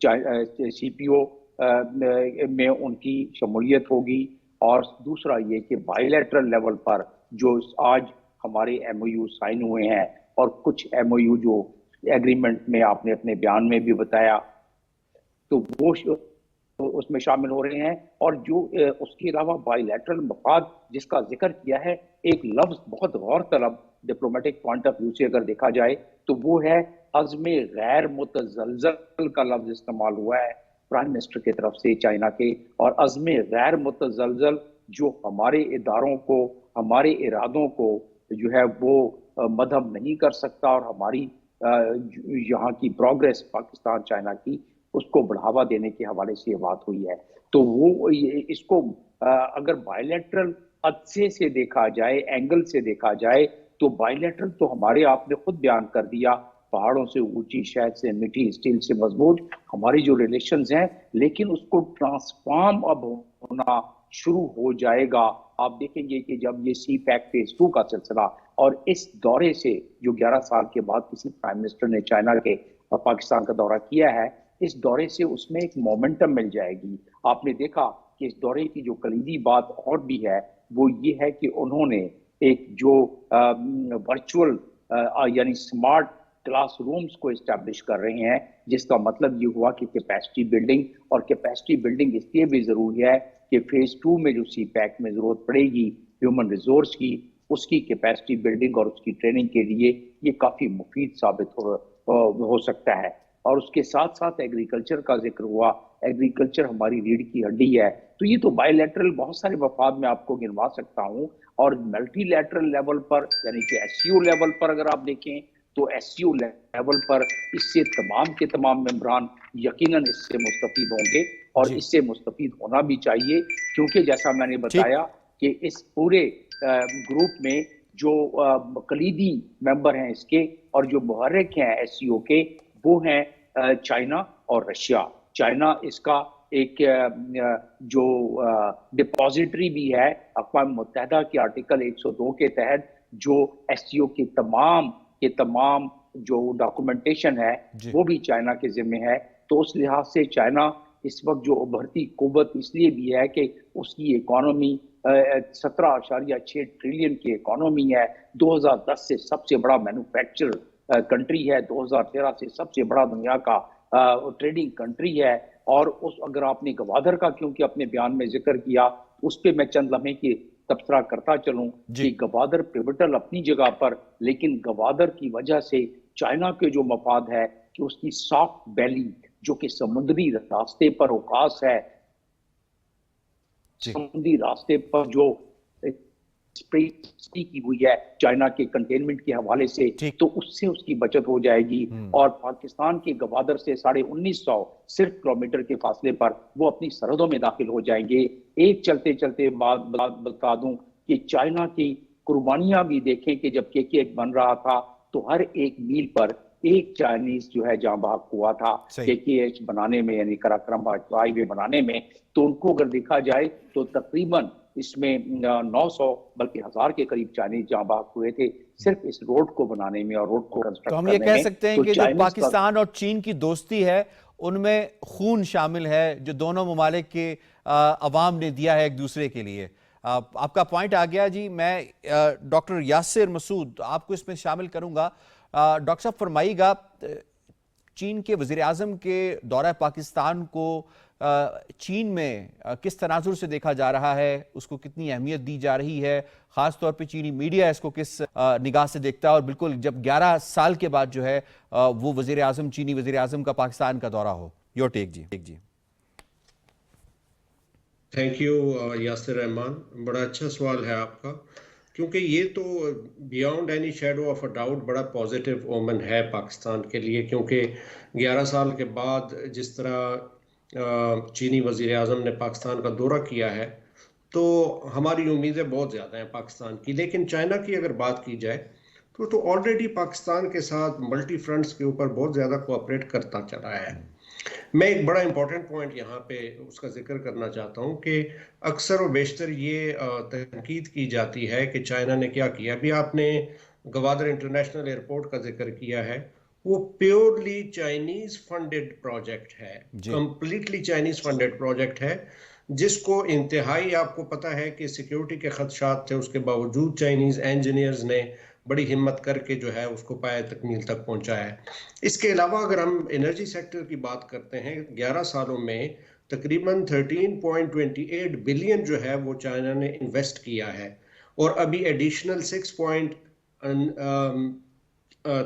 سی پی او میں ان کی شمولیت ہوگی، اور دوسرا یہ کہ بائی لیٹرل لیول پر جو آج ہمارے ایم او یو سائن ہوئے ہیں، اور کچھ ایم او یو جو ایگریمنٹ میں آپ نے اپنے بیان میں بھی بتایا، تو وہ اس میں شامل ہو رہے ہیں. اور جو اس کے علاوہ بائی لیٹرل مفاد جس کا ذکر کیا ہے، ایک لفظ بہت غور طلب ڈپلومیٹک پوائنٹ آف ویو سے اگر دیکھا جائے تو وہ ہے عزم غیر متزلزل کا لفظ استعمال ہوا ہے پرائم منسٹر کی طرف سے چائنا کے. اور عزم غیر متزلزل جو ہمارے اداروں کو، ہمارے ارادوں کو جو ہے وہ مدھم نہیں کر سکتا، اور ہماری یہاں کی پروگریس پاکستان چائنا کی اس کو بڑھاوا دینے کے حوالے سے یہ بات ہوئی ہے. تو وہ اس کو اگر بائیلیٹرل عدسے سے دیکھا جائے، اینگل سے دیکھا جائے، تو بائیلیٹرل تو ہمارے آپ نے خود بیان کر دیا، پہاڑوں سے اونچی، شہد سے میٹھی، اسٹیل سے مضبوط ہماری جو ریلیشنز ہیں، لیکن اس کو ٹرانسفارم اب ہونا شروع ہو جائے گا. آپ دیکھیں گے کہ جب یہ سی پیک فیز 2 کا سلسلہ، اور اس دورے سے جو 11 سال کے بعد کسی پرائم منسٹر نے چائنا کے پاکستان کا دورہ کیا ہے، اس دورے سے اس میں ایک مومنٹم مل جائے گی. آپ نے دیکھا کہ اس دورے کی جو کلیدی بات اور بھی ہے وہ یہ ہے کہ انہوں نے ایک جو ورچوئل یعنی سمارٹ کلاس رومز کو اسٹیبلش کر رہے ہیں، جس کا مطلب یہ ہوا کہ کیپیسٹی بلڈنگ، اور کیپیسٹی بلڈنگ اس لیے بھی ضروری ہے کہ فیز 2 میں جو سی پیک میں ضرورت پڑے گی ہیومن ریسورس کی، اس کی کیپیسٹی بلڈنگ اور اس کی ٹریننگ کے لیے یہ کافی مفید ثابت ہو سکتا ہے. اور اس کے ساتھ ساتھ ایگریکلچر کا ذکر ہوا. ایگریکلچر ہماری ریڑھ کی ہڈی ہے. تو یہ تو بائی لیٹرل بہت سارے مفاد میں آپ کو گنوا سکتا ہوں. اور ملٹی لیٹرل لیول پر یعنی کہ ایس سی او لیول پر اگر آپ دیکھیں تو ایس سی او لیول پر اس سے تمام کے تمام ممبران یقیناً اس سے مستفید ہوں گے، اور جی اس سے مستفید ہونا بھی چاہیے، کیونکہ جیسا میں نے ٹھیک. بتایا کہ اس پورے گروپ میں جو کلیدی ممبر ہیں اس کے، اور جو محرک ہیں ایس سی او کے، وہ ہیں چائنا اور رشیا. چائنا اس کا ایک جو ڈپوزیٹری بھی ہے اقوام متحدہ کے آرٹیکل 102 کے تحت، جو ایس سی او کے تمام جو ڈاکومنٹیشن ہے جی وہ بھی چائنا کے ذمہ ہے. تو اس لحاظ سے چائنا اس وقت جو ابھرتی قوت اس لیے بھی ہے کہ اس کی اکانومی 17.6 ٹریلین کی اکانومی ہے، 2010 سے سب سے بڑا مینوفیکچر کنٹری ہے، 2013 سے سب سے بڑا دنیا کا ٹریڈنگ کنٹری ہے. اور اگر آپ نے گوادر کا کیونکہ اپنے بیان میں ذکر کیا، اس پہ میں چند لمحے کی تبصرہ کرتا چلوں جی کہ گوادر پیوٹل اپنی جگہ پر، لیکن گوادر کی وجہ سے چائنا کے جو مفاد ہے کہ اس کی سافٹ بیلی جو کہ سمندری راستے پر اوقاس ہے، جی سمندری راستے پر جو کی ہوئی ہے چائنا کے کنٹینمنٹ کے حوالے سے، ٹھیک. تو اس سے اس کی بچت ہو جائے گی. اور پاکستان کے گوادر سے 1950 صرف کلومیٹر کے فاصلے پر وہ اپنی سرحدوں میں داخل ہو جائیں گے. ایک چلتے بتا دوں کہ چائنا کی قربانیاں بھی دیکھیں کہ جب KK بن رہا تھا تو ہر ایک میل پر ایک چائنیز جو ہے جاں بحق ہوا تھا صحیح. KKH بنانے میں، یعنی کراکرم ہائی وے بنانے میں. تو ان کو اگر دیکھا جائے تو تقریباً اس میں 900 بلکہ 1000 کے قریب چائنیز جاں بحق ہوئے تھے صرف اس روڈ کو بنانے میں اور روڈ کو تو کنسٹرکٹ ہم یہ کرنے کہہ میں. سکتے ہیں تو کہ جو چائنیز کا پاکستان اور چین کی دوستی ہے ان میں خون شامل ہے جو دونوں ممالک کے عوام نے دیا ہے ایک دوسرے کے لیے. آپ کا پوائنٹ آ گیا جی. میں ڈاکٹر یاسر مسعود آپ کو اس میں شامل کروں گا. ڈاکٹر صاحب فرمائیے گا، چین کے وزیر اعظم کے دورہ پاکستان کو چین میں کس تناظر سے دیکھا جا رہا ہے، اس کو کتنی اہمیت دی جا رہی ہے، خاص طور پہ چینی میڈیا اس کو کس نگاہ سے دیکھتا ہے، اور بالکل جب 11 سال کے بعد جو ہے وہ وزیر اعظم، چینی وزیر اعظم کا پاکستان کا دورہ ہو. Your take ji. Thank you Yasir Rehman. بڑا اچھا سوال ہے آپ کا، کیونکہ یہ تو beyond any shadow of a doubt بڑا پازیٹیو اومن ہے پاکستان کے لیے، کیونکہ 11 سال کے بعد جس طرح چینی وزیر اعظم نے پاکستان کا دورہ کیا ہے تو ہماری امیدیں بہت زیادہ ہیں پاکستان کی. لیکن چائنا کی اگر بات کی جائے تو آلریڈی پاکستان کے ساتھ ملٹی فرنٹس کے اوپر بہت زیادہ کوآپریٹ کرتا چلا ہے. میں ایک بڑا امپورٹنٹ پوائنٹ یہاں پہ اس کا ذکر کرنا چاہتا ہوں کہ اکثر و بیشتر یہ تنقید کی جاتی ہے کہ چائنا نے کیا کیا. ابھی آپ نے گوادر انٹرنیشنل ایئرپورٹ کا ذکر کیا ہے، وہ پیورلی چائنیز فنڈڈ پروجیکٹ ہے، جی کمپلیٹلی چائنیز فنڈڈ پروجیکٹ ہے، جس کو انتہائی آپ کو پتہ ہے کہ سیکیورٹی کے خدشات تھے، اس کے باوجود چائنیز انجینئرز نے بڑی ہمت کر کے جو ہے اس کو پایہ تکمیل تک پہنچایا ہے۔ اس کے علاوہ اگر ہم انرجی سیکٹر کی بات کرتے ہیں، 11 سالوں میں تقریباً 13.28 بلین جو ہے وہ چائنا نے انویسٹ کیا ہے، اور ابھی ایڈیشنل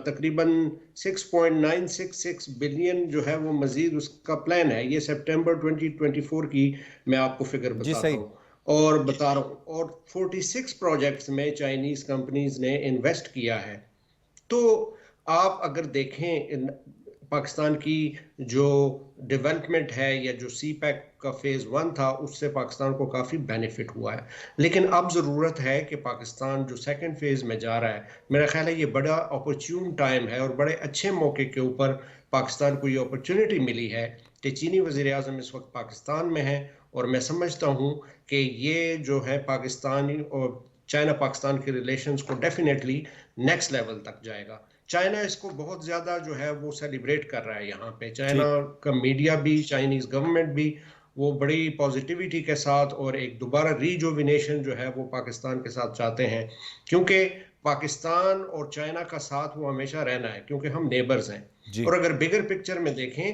تقریباً 6.966 بلین جو ہے وہ مزید اس کا پلان ہے۔ یہ سپٹمبر 2024 کی میں آپ کو فگر جی بتاتا صحیح، ہوں اور بتا رہا ہوں، اور 46 پروجیکٹس میں چائنیز کمپنیز نے انویسٹ کیا ہے۔ تو آپ اگر دیکھیں پاکستان کی جو ڈیولپمنٹ ہے یا جو سی پیک کا فیز 1 تھا، اس سے پاکستان کو کافی بینیفٹ ہوا ہے، لیکن اب ضرورت ہے کہ پاکستان جو سیکنڈ فیز میں جا رہا ہے، میرا خیال ہے یہ بڑا اپورچون ٹائم ہے اور بڑے اچھے موقع کے اوپر پاکستان کو یہ اپورچونٹی ملی ہے کہ چینی وزیر اعظم اس وقت پاکستان میں ہیں، اور میں سمجھتا ہوں کہ یہ جو ہے پاکستانی اور چائنا پاکستان کے ریلیشنز کو ڈیفینیٹلی نیکسٹ لیول تک جائے گا۔ چائنا اس کو بہت زیادہ جو ہے وہ سیلیبریٹ کر رہا ہے یہاں پہ، چائنا کا میڈیا بھی، چائنیز گورنمنٹ بھی، وہ بڑی پازیٹیوٹی کے ساتھ اور ایک دوبارہ ریجوینیشن جو ہے وہ پاکستان کے ساتھ چاہتے ہیں، کیونکہ پاکستان اور چائنا کا ساتھ وہ ہمیشہ رہنا ہے کیونکہ ہم نیبرز ہیں۔ جی اور اگر بگر پکچر میں دیکھیں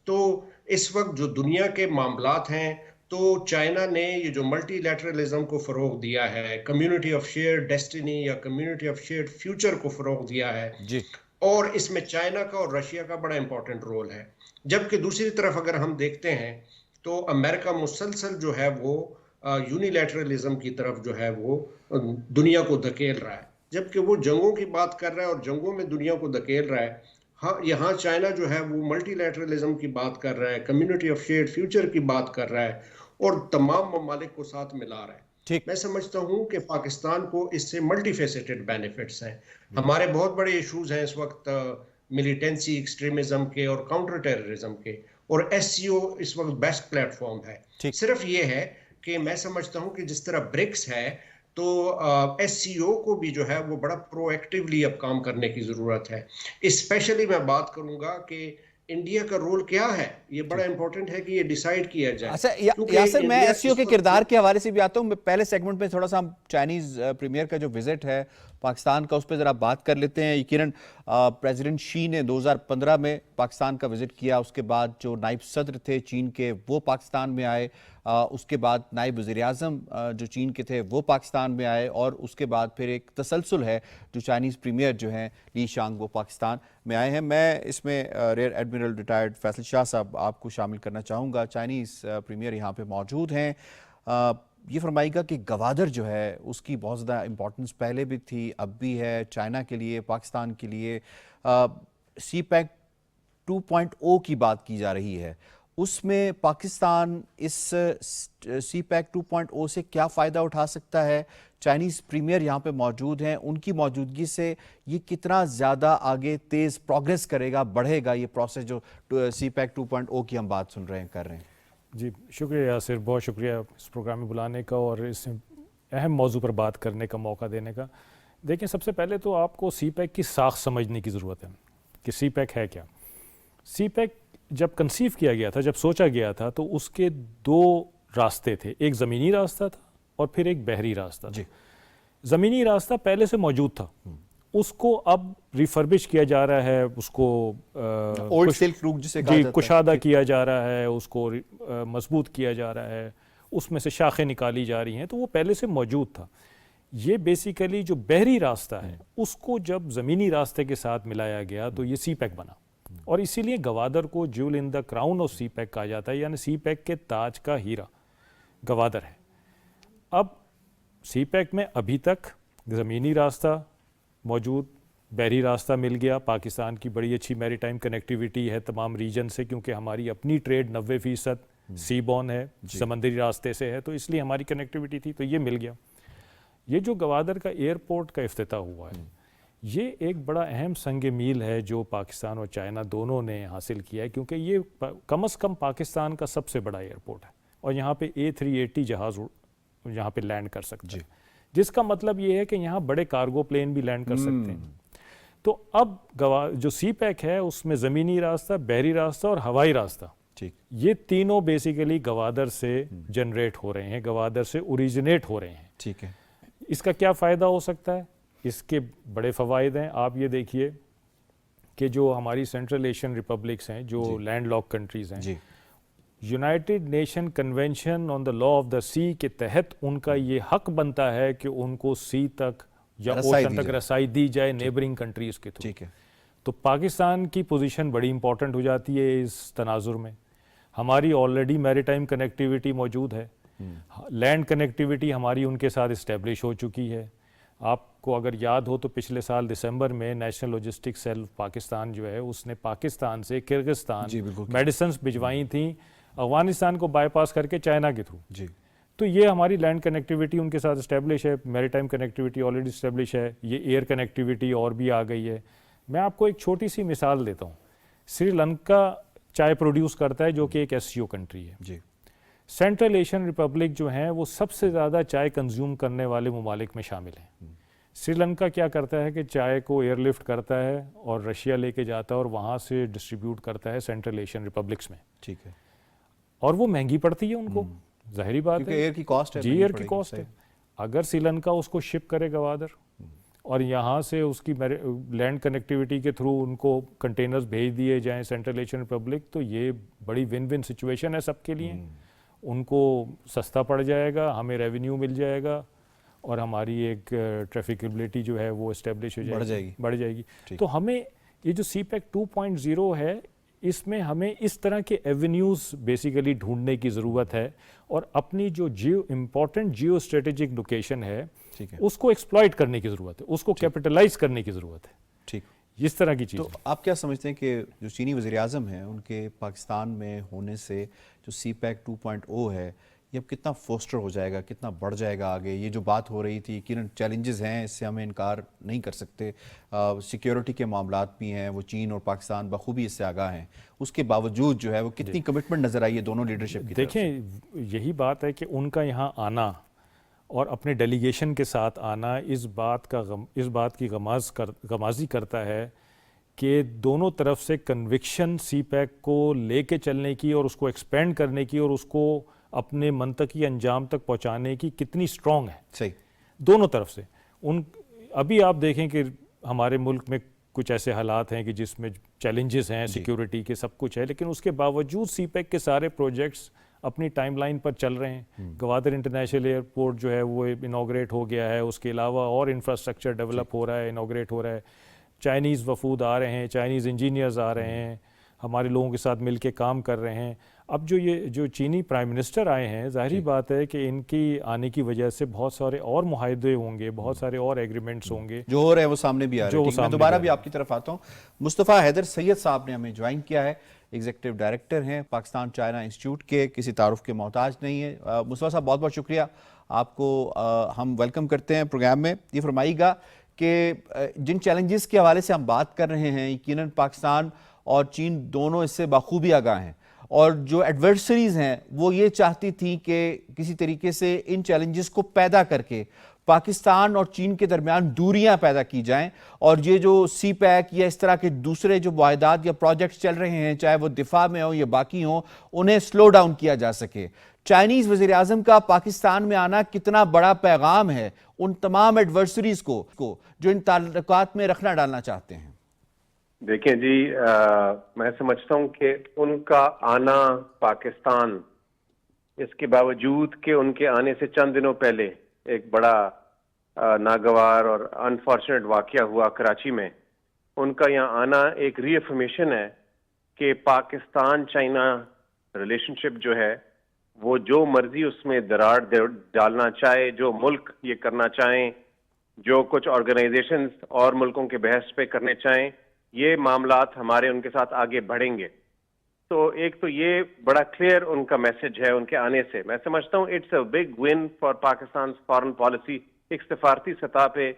تو اس وقت جو دنیا کے معاملات ہیں، تو چائنا نے یہ جو ملٹی لیٹرلزم کو فروغ دیا ہے، کمیونٹی آف شیئرڈ ڈیسٹینی یا کمیونٹی آف شیئرڈ فیوچر کو فروغ دیا ہے، جی اور اس میں چائنا کا اور رشیا کا بڑا امپورٹنٹ رول ہے۔ جبکہ دوسری طرف اگر ہم دیکھتے ہیں تو امریکہ مسلسل جو ہے وہ یونیلیٹرلزم کی طرف جو ہے وہ دنیا کو دھکیل رہا ہے، جبکہ وہ جنگوں کی بات کر رہا ہے اور جنگوں میں دنیا کو دھکیل رہا ہے۔ ہاں، یہاں چائنا جو ہے وہ ملٹی لیٹرلزم کی بات کر رہا ہے، کمیونٹی آف شیئرڈ فیوچر کی بات کر رہا ہے، اور تمام ممالک کو ساتھ ملا رہا ہے۔ ٹھیک، میں سمجھتا ہوں کہ پاکستان کو اس سے ملٹی فیسیٹڈ بینیفٹس ہیں۔ ہمارے بہت بڑے ایشوز ہیں اس وقت ملیٹنسی، ایکسٹریمزم کے اور کاؤنٹر ٹیررزم کے، اور ایس سی او اس وقت بیسٹ پلیٹ فارم ہے۔ ٹھیک، صرف یہ ہے کہ میں سمجھتا ہوں کہ جس طرح برکس ہے تو ایس سی او کو بھی جو ہے وہ بڑا پرو ایکٹیولی اب کام کرنے کی ضرورت ہے۔ اسپیشلی میں بات کروں گا کہ انڈیا کا رول کیا ہے، یہ بڑا امپورٹنٹ ہے کہ یہ ڈیسائیڈ کیا جائے، اچھا کیونکہ یاسر، میں انڈیا ایس سی او اس کے وقت کردار کے حوالے سے بھی آتا ہوں۔ میں پہلے سیگمنٹ میں تھوڑا سا ہم چائنیز پریمیئر کا جو وزٹ ہے پاکستان کا، اس پہ ذرا بات کر لیتے ہیں۔ یقیناً پریزیڈنٹ شی نے 2015 میں پاکستان کا وزٹ کیا، اس کے بعد جو نائب صدر تھے چین کے وہ پاکستان میں آئے، اس کے بعد نائب وزیر اعظم جو چین کے تھے وہ پاکستان میں آئے، اور اس کے بعد پھر ایک تسلسل ہے جو چائنیز پریمیئر جو ہیں لی شانگ وہ پاکستان میں آئے ہیں۔ میں اس میں ریئر ایڈمرل ریٹائرڈ فیصل شاہ صاحب آپ کو شامل کرنا چاہوں گا، چائنیز پریمیئر یہاں پہ موجود ہیں۔ یہ فرمائیے گا کہ گوادر جو ہے اس کی بہت زیادہ امپورٹنس پہلے بھی تھی، اب بھی ہے، چائنا کے لیے، پاکستان کے لیے۔ سی پیک 2.0 کی بات کی جا رہی ہے، اس میں پاکستان اس سی پیک 2.0 سے کیا فائدہ اٹھا سکتا ہے؟ چائنیز پریمیئر یہاں پہ موجود ہیں، ان کی موجودگی سے یہ کتنا زیادہ آگے تیز پروگریس کرے گا، بڑھے گا یہ پروسیس جو سی پیک 2.0 کی ہم بات سن رہے ہیں، کر رہے ہیں؟ جی شکریہ یاسر، بہت شکریہ اس پروگرام میں بلانے کا اور اس اہم موضوع پر بات کرنے کا موقع دینے کا۔ دیکھیں، سب سے پہلے تو آپ کو سی پیک کی ساخت سمجھنے کی ضرورت ہے کہ سی پیک ہے کیا۔ سی پیک جب کنسیو کیا گیا تھا، جب سوچا گیا تھا، تو اس کے دو راستے تھے، ایک زمینی راستہ تھا اور پھر ایک بحری راستہ تھا۔ زمینی راستہ پہلے سے موجود تھا، اس کو اب ریفربش کیا جا رہا ہے، اس کو اولڈ سلک روٹ جسے کہا جاتا ہے، کشادہ کیا جا رہا ہے، اس کو مضبوط کیا جا رہا ہے، اس میں سے شاخیں نکالی جا رہی ہیں، تو وہ پہلے سے موجود تھا۔ یہ بیسیکلی جو بحری راستہ ہے اس کو جب زمینی راستے کے ساتھ ملایا گیا تو یہ سی پیک بنا، اور اسی لیے گوادر کو jewel in the crown of CPEC کہا جاتا ہے، یعنی سی پیک کے تاج کا ہیرا گوادر ہے۔ اب سی پیک میں ابھی تک زمینی راستہ موجود، بحری راستہ مل گیا، پاکستان کی بڑی اچھی میری ٹائم کنیکٹیویٹی ہے تمام ریجن سے، کیونکہ ہماری اپنی ٹریڈ 90% سی بون ہے، سمندری راستے سے ہے، تو اس لیے ہماری کنیکٹیویٹی تھی، تو یہ مل گیا۔ یہ جو گوادر کا ایئرپورٹ کا افتتاح ہوا ہے، یہ ایک بڑا اہم سنگ میل ہے جو پاکستان اور چائنا دونوں نے حاصل کیا ہے، کیونکہ یہ کم از کم پاکستان کا سب سے بڑا ایئرپورٹ ہے، اور یہاں پہ A380 جہاز یہاں پہ لینڈ کر سکتے ہیں، جس کا مطلب یہ ہے کہ یہاں بڑے کارگو پلین بھی لینڈ کر سکتے ہیں۔ تو اب جو سی پیک ہے اس میں زمینی راستہ، بحری راستہ اور ہوائی راستہ، ٹھیک، یہ تینوں بیسیکلی گوادر سے جنریٹ ہو رہے ہیں، گوادر سے اوریجنیٹ ہو رہے ہیں. ٹھیک ہے. اس کا کیا فائدہ ہو سکتا ہے؟ اس کے بڑے فوائد ہیں. آپ یہ دیکھیے کہ جو ہماری سینٹرل ایشین ریپبلکس ہیں، جو لینڈ لاک کنٹریز ہیں، جی United Nation convention on the law of the sea کے تحت ان کا یہ حق بنتا ہے کہ ان کو سی تک یا اوشن تک رسائی دی جائے نیبرنگ کنٹریز کے تھرو. ٹھیک ہے. تو پاکستان کی پوزیشن بڑی امپورٹنٹ ہو جاتی ہے اس تناظر میں. ہماری آلریڈی میری ٹائم کنیکٹیویٹی موجود ہے، لینڈ کنیکٹیویٹی ہماری ان کے ساتھ اسٹیبلش ہو چکی ہے. آپ کو اگر یاد ہو تو پچھلے سال دسمبر میں نیشنل لاجسٹک سیل پاکستان جو ہے اس نے پاکستان سے کرغزستان میڈیسنز بھجوائی تھیں افغانستان کو بائی پاس کر کے چائنا کے تھرو. جی تو یہ ہماری لینڈ کنیکٹیویٹی ان کے ساتھ اسٹیبلش ہے، میری ٹائم کنیکٹیویٹی آلریڈی اسٹیبلش ہے، یہ ایئر کنیکٹیویٹی اور بھی آ گئی ہے. میں آپ کو ایک چھوٹی سی مثال دیتا ہوں. سری لنکا چائے پروڈیوس کرتا ہے جو کہ ایک ایس سی او کنٹری ہے. جی سینٹرل ایشین ریپبلک جو ہیں وہ سب سے زیادہ چائے کنزیوم کرنے والے ممالک میں شامل ہیں. سری لنکا کیا کرتا ہے کہ چائے کو ایئر لفٹ کرتا ہے اور رشیا لے کے جاتا ہے اور وہاں سے ڈسٹریبیوٹ کرتا ہے سینٹرل ایشین ریپبلکس میں. ٹھیک ہے. اور وہ مہنگی پڑتی ہے ان کو، ظاہری بات ہے، کیونکہ ایئر کی کاسٹ ہے. جی ایئر کی کاسٹ ہے. اگر سری لنکا اس کو شپ کرے گوادر اور یہاں سے اس کی لینڈ کنیکٹیویٹی کے تھرو ان کو کنٹینرز بھیج دیے جائیں سینٹرل ایشین ریپبلک، تو یہ بڑی ون ون سچویشن ہے سب کے لیے. ان کو سستا پڑ جائے گا، ہمیں ریونیو مل جائے گا اور ہماری ایک ٹریفکیبلٹی جو ہے وہ اسٹیبلش ہو جائے گی، بڑھ جائے گی. تو ہمیں یہ جو سی پیک 2.0 ہے اس میں ہمیں اس طرح کے ایونیوز بیسیکلی ڈھونڈنے کی ضرورت ہے اور اپنی جو امپورٹنٹ جیو اسٹریٹجک لوکیشن ہے اس کو ایکسپلائٹ کرنے کی ضرورت ہے، اس کو کیپٹلائز کرنے کی ضرورت ہے. ٹھیک. اس طرح کی چیز. تو آپ کیا سمجھتے ہیں کہ جو چینی وزیر اعظم ہیں ان کے پاکستان میں ہونے سے جو سی پیک 2.0 ہے یہ اب کتنا فوسٹر ہو جائے گا، کتنا بڑھ جائے گا آگے؟ یہ جو بات ہو رہی تھی یقیناً چیلنجز ہیں، اس سے ہمیں انکار نہیں کر سکتے. سیکیورٹی کے معاملات بھی ہیں، وہ چین اور پاکستان بخوبی اس سے آگاہ ہیں. اس کے باوجود جو ہے وہ کتنی کمٹمنٹ نظر آئی ہے دونوں لیڈرشپ کی طرف سے؟ دیکھیں یہی بات ہے کہ ان کا یہاں آنا اور اپنے ڈیلیگیشن کے ساتھ آنا اس بات کی غمازی کرتا ہے کہ دونوں طرف سے کنوکشن سی پیک کو لے کے چلنے کی اور اس کو ایکسپینڈ کرنے کی اور اس کو اپنے منطقی انجام تک پہنچانے کی کتنی سٹرونگ ہے. صحیح. دونوں طرف سے. ابھی آپ دیکھیں کہ ہمارے ملک میں کچھ ایسے حالات ہیں کہ جس میں چیلنجز ہیں سیکیورٹی کے، سب کچھ ہے، لیکن اس کے باوجود سی پیک کے سارے پروجیکٹس اپنی ٹائم لائن پر چل رہے ہیں. گوادر انٹرنیشنل ایئرپورٹ جو ہے وہ انوگریٹ ہو گیا ہے، اس کے علاوہ اور انفراسٹرکچر ڈیولپ ہو رہا ہے، انوگریٹ ہو رہا ہے. چائنیز وفود آ رہے ہیں، چائنیز انجینئرز آ رہے ہیں، ہمارے لوگوں کے ساتھ مل کے کام کر رہے ہیں. اب جو چینی پرائم منسٹر آئے ہیں، ظاہری بات ہے کہ ان کی آنے کی وجہ سے بہت سارے اور معاہدے ہوں گے، بہت سارے اور ایگریمنٹس ہوں گے جو ہو رہے ہیں وہ سامنے بھی آ رہے ہیں. میں دوبارہ بھی آپ کی طرف آتا ہوں. مصطفیٰ حیدر سید صاحب نے ہمیں جوائن کیا ہے، ایگزیکٹو ڈائریکٹر ہیں پاکستان چائنا انسٹیٹیوٹ کے، کسی تعارف کے محتاج نہیں ہے. مصطفیٰ صاحب بہت بہت شکریہ، آپ کو ہم ویلکم کرتے ہیں پروگرام میں. یہ فرمائیے گا کہ جن چیلنجز کے حوالے سے ہم بات کر رہے ہیں یقیناً پاکستان اور چین دونوں اس سے بخوبی آگاہ ہیں، اور جو ایڈورسریز ہیں وہ یہ چاہتی تھیں کہ کسی طریقے سے ان چیلنجز کو پیدا کر کے پاکستان اور چین کے درمیان دوریاں پیدا کی جائیں، اور یہ جو سی پیک یا اس طرح کے دوسرے جو معاہدات یا پروجیکٹس چل رہے ہیں، چاہے وہ دفاع میں ہوں یا باقی ہوں، انہیں سلو ڈاؤن کیا جا سکے. چائنیز وزیر اعظم کا پاکستان میں آنا کتنا بڑا پیغام ہے ان تمام ایڈورسریز کو جو ان تعلقات میں رکھنا ڈالنا چاہتے ہیں؟ دیکھیں جی، میں سمجھتا ہوں کہ ان کا آنا پاکستان، اس کے باوجود کہ ان کے آنے سے چند دنوں پہلے ایک بڑا ناگوار اور انفارچونیٹ واقعہ ہوا کراچی میں، ان کا یہاں آنا ایک ری افرمیشن ہے کہ پاکستان چائنا ریلیشن شپ جو ہے وہ جو مرضی اس میں دراڑ ڈالنا چاہے، جو ملک یہ کرنا چاہیں، جو کچھ آرگنائزیشنز اور ملکوں کے بحث پہ کرنے چاہیں، یہ معاملات ہمارے ان کے ساتھ آگے بڑھیں گے. تو ایک تو یہ بڑا کلیئر ان کا میسج ہے ان کے آنے سے. میں سمجھتا ہوں it's a big one for Pakistan foreign policy. ایک سفارتی سطح پہ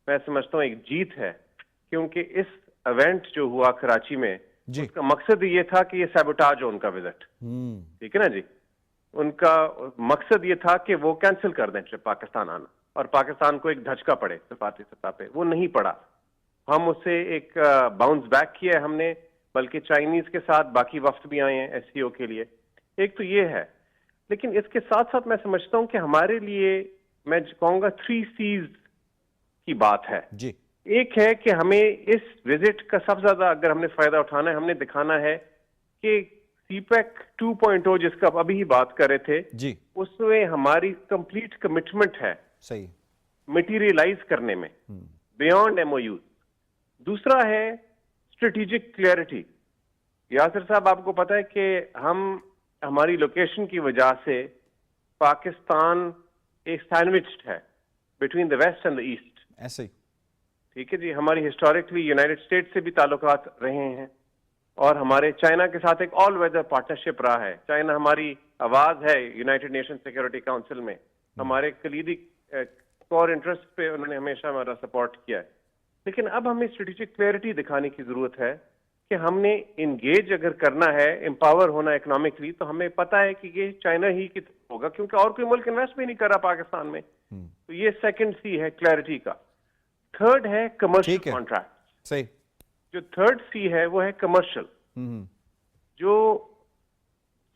میں سمجھتا ہوں ایک جیت ہے، کیونکہ اس ایونٹ جو ہوا کراچی میں اس کا مقصد یہ تھا کہ یہ سیبوٹاج ہو ان کا وزٹ. ٹھیک ہے نا جی، ان کا مقصد یہ تھا کہ وہ کینسل کر دیں پاکستان آنا اور پاکستان کو ایک دھچکا پڑے سفارتی سطح پہ. وہ نہیں پڑا. ہم اسے ایک باؤنس بیک کیا ہے ہم نے, بلکہ چائنیز کے ساتھ باقی وفد بھی آئے ہیں ایس سی او کے لیے. ایک تو یہ ہے, لیکن اس کے ساتھ ساتھ میں سمجھتا ہوں کہ ہمارے لیے میں کہوں گا 3 C's کی بات ہے. جی. ایک ہے کہ ہمیں اس وزٹ کا سب سے زیادہ اگر ہم نے فائدہ اٹھانا ہے, ہم نے دکھانا ہے کہ سی پیک 2.0 جس کا ابھی ہی بات کر رہے تھے, جی, اس میں ہماری کمپلیٹ کمٹمنٹ ہے صحیح, مٹیریلائز کرنے میں بیونڈ ایم او یوز. دوسرا ہے اسٹریٹجک کلیئرٹی. یاسر صاحب آپ کو پتا ہے کہ ہماری لوکیشن کی وجہ سے پاکستان ایک سینڈوچڈ ہے between the west and the east. ایسے ہی, ٹھیک ہے جی. ہماری ہسٹوریکلی یونائٹڈ اسٹیٹ سے بھی تعلقات رہے ہیں, اور ہمارے چائنا کے ساتھ ایک آل ویدر پارٹنرشپ رہا ہے. چائنا ہماری آواز ہے یونائٹڈ نیشن سیکورٹی کاؤنسل میں, ہمارے کلیدی کور انٹرسٹ پہ انہوں نے ہمیشہ ہمارا سپورٹ کیا ہے. لیکن اب ہمیں اسٹریٹجک کلیئرٹی دکھانے کی ضرورت ہے کہ ہم نے انگیج اگر کرنا ہے, امپاور ہونا اکنامکلی, تو ہمیں پتا ہے کہ یہ چائنا ہی کی ہوگا, کیونکہ اور کوئی ملک انویسٹ بھی نہیں کر رہا پاکستان میں. تو یہ سیکنڈ سی ہے کلیئرٹی کا. تھرڈ ہے کمرشل کانٹریکٹ. صحیح. جو تھرڈ سی ہے وہ ہے کمرشل. جو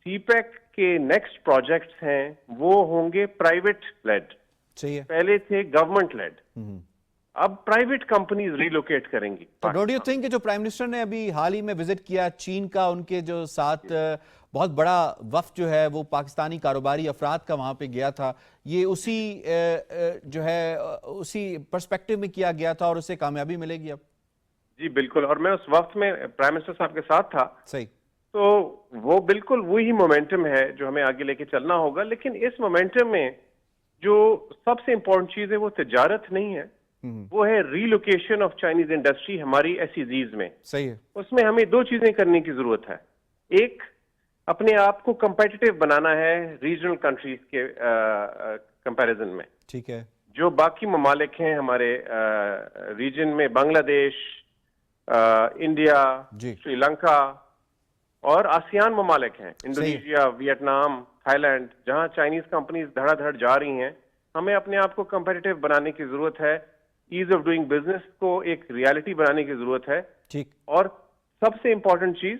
سی پیک کے نیکسٹ پروجیکٹس ہیں وہ ہوں گے پرائیویٹ لیڈ. صحیح. پہلے تھے گورنمنٹ لیڈ, اب پرائیویٹ کمپنیز ریلوکیٹ کریں گی. تو ڈونٹ یو تھنک کہ جو پرائم منسٹر نے ابھی حال ہی میں وزٹ کیا چین کا, ان کے جو ساتھ بہت بڑا وفد جو ہے وہ پاکستانی کاروباری افراد کا وہاں پہ گیا تھا, یہ اسی جو ہے اسی پرسپیکٹو میں کیا گیا تھا اور اسے کامیابی ملے گی اب؟ جی بالکل, اور میں اس وقت میں پرائم منسٹر صاحب کے ساتھ تھا. صحیح. تو وہ بالکل وہی مومنٹم ہے جو ہمیں آگے لے کے چلنا ہوگا. لیکن اس مومنٹم میں جو سب سے امپورٹنٹ چیز ہے وہ تجارت نہیں ہے, وہ ہے ریلوکیشن آف چائنیز انڈسٹری ہماری ایسیزیز میں. صحیح ہے. اس میں ہمیں 2 چیزیں کرنے کی ضرورت ہے. ایک, اپنے آپ کو کمپیٹیٹو بنانا ہے ریجنل کنٹریز کے کمپیریزن میں. ٹھیک ہے. جو باقی ممالک ہیں ہمارے ریجن میں, بنگلہ دیش, انڈیا, سری لنکا اور آسیان ممالک ہیں, انڈونیشیا, ویتنام, تھائی لینڈ, جہاں چائنیز کمپنیز دھڑا دھڑ جا رہی ہیں. ہمیں اپنے آپ کو کمپیٹیٹو بنانے کی ضرورت ہے, ایز آف ڈوئنگ بزنس کو ایک ریالٹی بنانے کی ضرورت ہے. ٹھیک. اور سب سے امپورٹنٹ چیز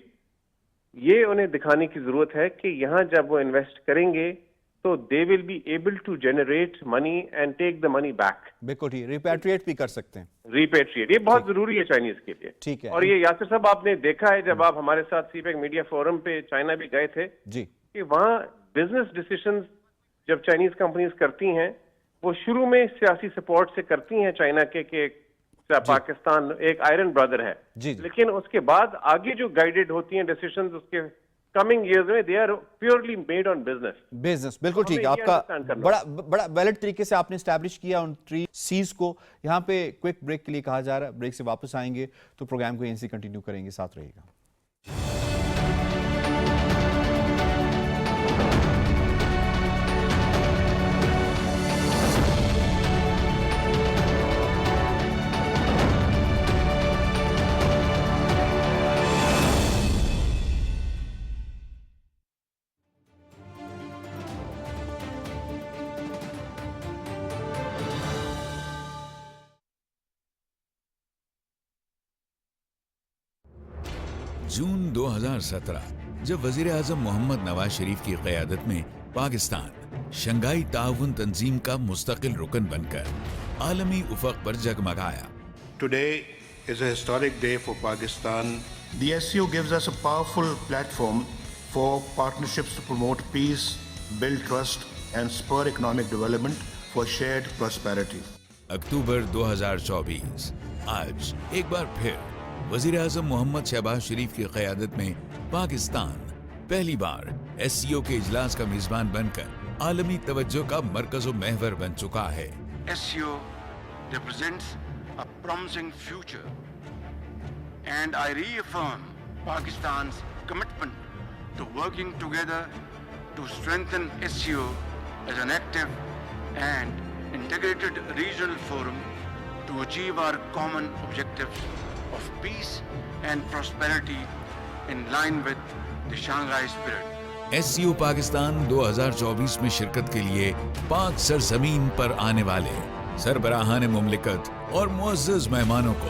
یہ انہیں دکھانے کی ضرورت ہے کہ یہاں جب وہ انویسٹ کریں گے تو they will be able to generate money and take the money back. بالکل ٹھیک, ریپیٹریٹ بھی کر سکتے ہیں. ریپیٹریٹ, یہ بہت ضروری ہے چائنیز کے لیے. ٹھیک ہے. اور یہ یاسر صاحب آپ نے دیکھا ہے جب آپ ہمارے ساتھ سی پیک میڈیا فورم پہ چائنا بھی گئے تھے, جی, کہ وہاں بزنس ڈیسیشنز جب چائنیز کمپنیز کرتی ہیں وہ شروع میں سیاسی سپورٹ سے کرتی ہیں چائنا کے کہ پاکستان ایک آئرن برادر ہے. جی, لیکن اس کے بعد آگے جو گائیڈڈ ہوتی ہیں ڈیسیشنز اس کے کمنگ ایئرز میں they are purely made on business. بالکل ٹھیک ہے. آپ کا بڑا ویلڈ طریقے سے آپ نے اسٹیبلش کیا ان 3 C's کو. یہاں پہ کوئک بریک کے لیے کہا جا رہا ہے, بریک سے واپس آئیں گے تو پروگرام کو یہیں سے کنٹینیو کریں گے, ساتھ رہے گا. جون 2017 جب وزیر اعظم محمد نواز شریف کی قیادت میں پاکستان شنگھائی تعاون تنظیم کا مستقل رکن بن کر عالمی افق پر جگمگایا. Today is a historic day for Pakistan. The SCO gives us a powerful platform for partnerships to promote peace, build trust and spur economic development for shared prosperity. اکتوبر 2024 آج ایک بار پھر وزیر اعظم محمد شہباز شریف کی قیادت میں پاکستان پہلی بار ایس سی او کے اجلاس کا میزبان بن کر عالمی توجہ کا مرکز و محور بن چکا ہے. SCO represents a promising future and I reaffirm Pakistan's commitment to working together to strengthen SCO as an active and integrated regional forum to achieve our common objectives of peace and prosperity in line with the Shanghai spirit. S C O Pakistan 2024 میں شرکت کے لیے پاک سرزمین پر آنے والے سربراہان مملکت اور معزز مہمانوں کو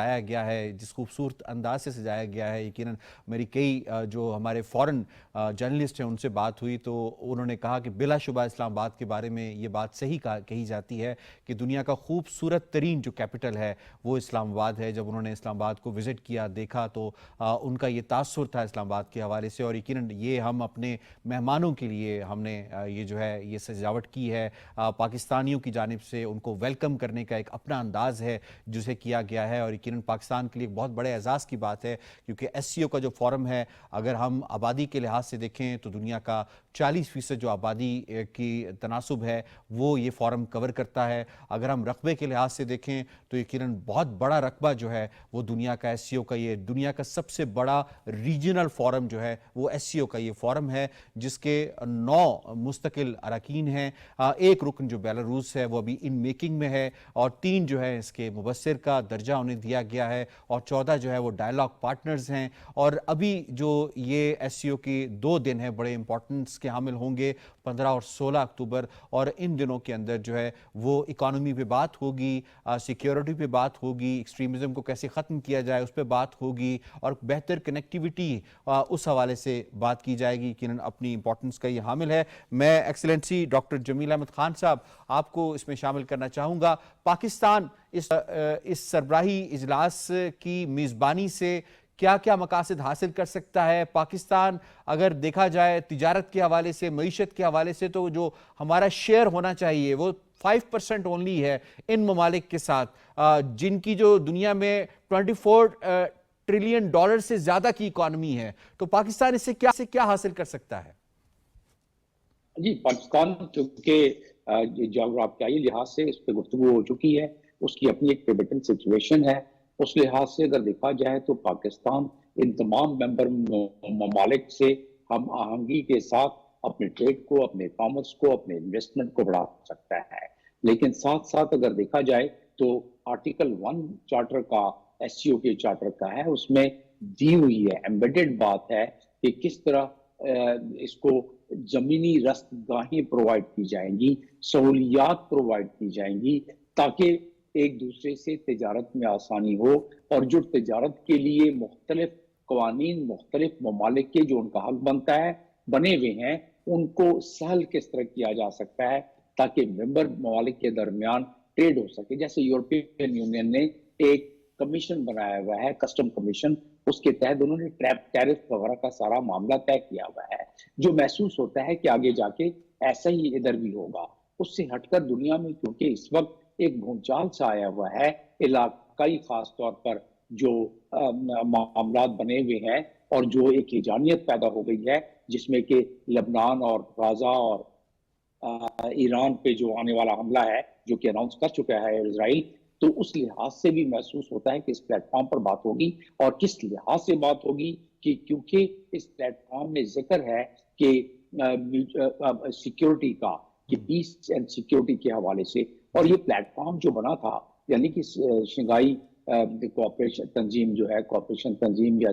سجایا گیا ہے, جس خوبصورت انداز سے سجایا گیا ہے, یقیناً میری کئی جو ہمارے فورن جرنلسٹ ہیں ان سے بات ہوئی تو انہوں نے کہا کہ بلا شبہ اسلام آباد کے بارے میں یہ بات صحیح کہی جاتی ہے کہ دنیا کا خوبصورت ترین جو کیپٹل ہے وہ اسلام آباد ہے. جب انہوں نے اسلام آباد کو وزٹ کیا, دیکھا, تو ان کا یہ تاثر تھا اسلام آباد کے حوالے سے, اور یقیناً یہ ہم اپنے مہمانوں کے لیے ہم نے یہ جو ہے یہ سجاوٹ کی ہے. پاکستانیوں کی جانب سے ان کو ویلکم کرنے کا ایک اپنا انداز ہے جسے کیا گیا ہے, اور یقیناً پاکستان کے لیے ایک بہت بڑے اعزاز کی بات ہے کیونکہ ایس سی او کا جو فورم ہے, اگر ہم آبادی کے لحاظ سے دیکھیں تو دنیا کا 40% جو آبادی کی تناسب ہے وہ یہ فورم کور کرتا ہے. اگر ہم رقبے کے لحاظ سے دیکھیں تو یقیناً بہت بڑا رقبہ جو ہے وہ دنیا کا ایس سی او کا, یہ دنیا کا سب سے بڑا ریجنل فورم جو ہے وہ ایس سی او کا یہ فورم ہے, جس کے 9 مستقل اراکین ہیں. ایک رکن جو بیلاروس ہے وہ ابھی ان میکنگ میں ہے, اور 3 جو ہے اس کے مبصر کا درجہ انہیں دیا گیا ہے, اور 14 جو ہے وہ ڈائلاگ پارٹنرز ہیں. اور ابھی جو یہ ایس سی او کی 2 دن ہیں بڑے امپورٹنس کے حامل ہوں گے, 15 اور 16 اکتوبر, اور ان دنوں کے اندر جو ہے وہ اکانومی پہ بات ہوگی, سیکیورٹی پہ بات ہوگی, ایکسٹریمزم کو کیسے ختم کیا جائے اس پہ بات ہوگی, اور بہتر کنیکٹیوٹی اس حوالے سے بات کی جائے گی. یقیناً اپنی امپورٹنس کا یہ حامل ہے. میں ایکسلنسی ڈاکٹر جمیل احمد خان صاحب آپ کو اس میں شامل کرنا چاہوں گا. پاکستان اس سربراہی اجلاس کی میزبانی سے کیا کیا مقاصد حاصل کر سکتا ہے؟ پاکستان اگر دیکھا جائے تجارت کے حوالے سے, معیشت کے حوالے سے, تو جو ہمارا شیئر ہونا چاہیے وہ 5% اونلی ہے ان ممالک کے ساتھ جن کی جو دنیا میں 24 ٹریلین ڈالر سے زیادہ کی اکانومی ہے. تو پاکستان اس سے کیا حاصل کر سکتا ہے؟ جی, پاکستان چونکہ جغرافیائی لحاظ سے اس پہ گفتگو ہو چکی ہے, اس کی اپنی ایک پیوٹل سچویشن ہے. اس لحاظ سے اگر دیکھا جائے تو پاکستان ان تمام ممبر ممالک سے ہم آہنگی کے ساتھ اپنے ٹریڈ کو, اپنے کامرس کو, اپنے انویسٹمنٹ کو بڑھا سکتا ہے. لیکن ساتھ ساتھ اگر دیکھا جائے تو آرٹیکل 1 چارٹر کا, ایس سی او کے چارٹر کا ہے, اس میں دی ہوئی ہے, ایمبیڈڈ بات ہے کہ کس طرح اس کو زمینی رست گاہیں پرووائڈ کی جائیں گی, سہولیات پرووائڈ کی جائیں گی, تاکہ ایک دوسرے سے تجارت میں آسانی ہو, اور جو تجارت کے لیے مختلف قوانین مختلف ممالک کے جو ان کا حق بنتا ہے بنے ہوئے ہیں ان کو سہل کس طرح کیا جا سکتا ہے تاکہ ممبر ممالک کے درمیان ٹریڈ ہو سکے. جیسے یورپین یونین نے ایک کمیشن بنایا ہوا ہے, کسٹم کمیشن, اس کے تحت انہوں نے ٹیرف وغیرہ کا سارا معاملہ طے کیا ہوا ہے, جو محسوس ہوتا ہے کہ آگے جا کے ایسا ہی ادھر بھی ہوگا. اس سے ہٹ کر دنیا میں کیونکہ اس وقت ایک بھونچال سا آیا ہوا ہے, علاقائی خاص طور پر جو معاملات بنے ہوئے ہیں, اور جو ایک ہجانیت پیدا ہو گئی ہے جس میں کہ لبنان اور غزہ اور ایران پہ جو آنے والا حملہ ہے جو کہ اناؤنس کر چکا ہے اسرائیل, تو اس لحاظ سے بھی محسوس ہوتا ہے کہ اس پلیٹ فارم پر بات ہوگی. اور کس لحاظ سے بات ہوگی کہ کیونکہ اس پلیٹ فارم میں ذکر ہے کہ سیکیورٹی کا, کہ پیس اینڈ سیکیورٹی کے حوالے سے, اور یہ پلیٹ فارم جو بنا تھا یعنی کہ شنگھائی کوآپریشن تنظیم جو ہے, کوآپریشن تنظیم یا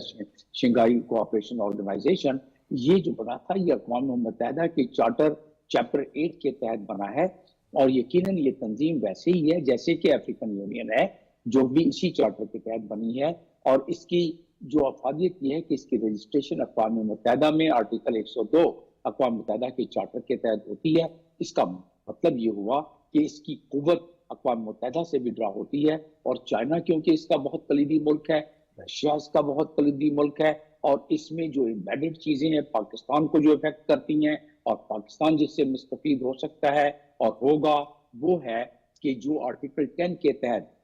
شنگھائی کوآپریشن آرگنائزیشن, یہ جو بنا تھا یہ اقوام متحدہ کے چارٹر چیپٹر 8 کے تحت بنا ہے, اور یقیناً یہ تنظیم ویسے ہی ہے جیسے کہ افریقن یونین ہے جو بھی اسی چارٹر کے تحت بنی ہے. اور اس کی جو افادیت یہ ہے کہ اس کی رجسٹریشن اقوام متحدہ میں آرٹیکل 102 اقوام متحدہ کے چارٹر کے تحت ہوتی ہے. اس کا مطلب یہ ہوا کہ اس کی قوت اقوام متحدہ سے بھی ڈرا ہوتی ہے, اور چائنا کیونکہ اس کا بہت کلیدی ملک ہے, رشیا اس کا بہت کلیدی ملک ہے, اور اس میں جو ایمبیڈڈ چیزیں ہیں پاکستان کو جو افیکٹ کرتی ہیں, اور پاکستان جس سے مستفید ہو سکتا ہے اور ہوگا, وہ ہے کہ جو آرٹیکل 10 کے تحت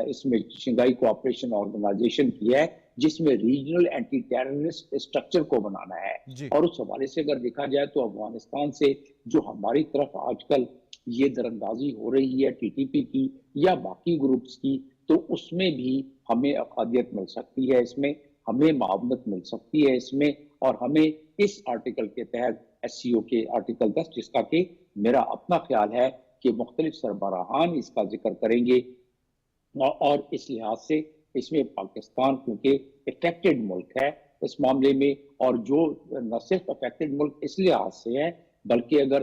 اس میں شنگھائی کوآپریشن آرگنائزیشن کی ہے, جس میں ریجنل اینٹی ٹیررسٹ اسٹرکچر کو بنانا ہے. اور اس حوالے سے اگر دیکھا جائے تو افغانستان سے جو ہماری طرف آج کل یہ دراندازی ہو رہی ہے ٹی ٹی پی کی یا باقی گروپس کی, تو اس میں بھی ہمیں افادیت مل سکتی ہے, اس میں ہمیں معاونت مل سکتی ہے اس میں, اور ہمیں اس آرٹیکل کے تحت ایس سی او کے آرٹیکل 10 جس کا کہ میرا اپنا خیال ہے کہ مختلف سربراہان اس کا ذکر کریں گے, اور اس لحاظ سے اس میں پاکستان کیونکہ افیکٹڈ ملک ہے اس معاملے میں, اور جو نہ صرف افیکٹڈ ملک اس لحاظ سے ہے بلکہ اگر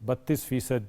32%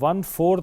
1/4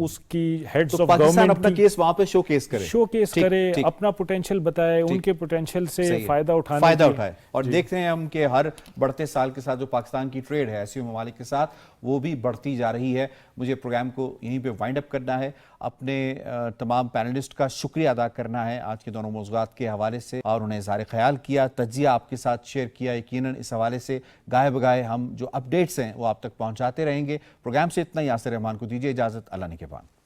اس کی ہیڈز تو آف پاکستان گورنمنٹ اپنا کیس وہاں پہ شو کیس کرے، شو کیس ٹھیک، کرے، ٹھیک، اپنا پوٹینشیل بتائے، ان کے پوٹینشیل سے صحیح ہے، فائدہ اٹھانے فائدہ کی- اٹھائے، اور دیکھتے ہیں ہم کہ ہر بڑھتے سال کے ساتھ جو پاکستان کی ٹریڈ ہے ایسے ممالک کے ساتھ وہ بھی بڑھتی جا رہی ہے۔ مجھے پروگرام کو یہیں پہ وائنڈ اپ کرنا ہے، اپنے تمام پینلسٹ کا شکریہ ادا کرنا ہے آج کے دونوں موضوعات کے حوالے سے، اور انہیں اظہار خیال کیا، تجزیہ آپ کے ساتھ شیئر کیا۔ یقیناً اس حوالے سے گاہے بگاہے ہم جو اپڈیٹس ہیں وہ آپ تک پہنچاتے رہیں گے۔ پروگرام سے اتنا ہی، یاسر رحمان کو دیجیے اجازت، اللہ نگہبان۔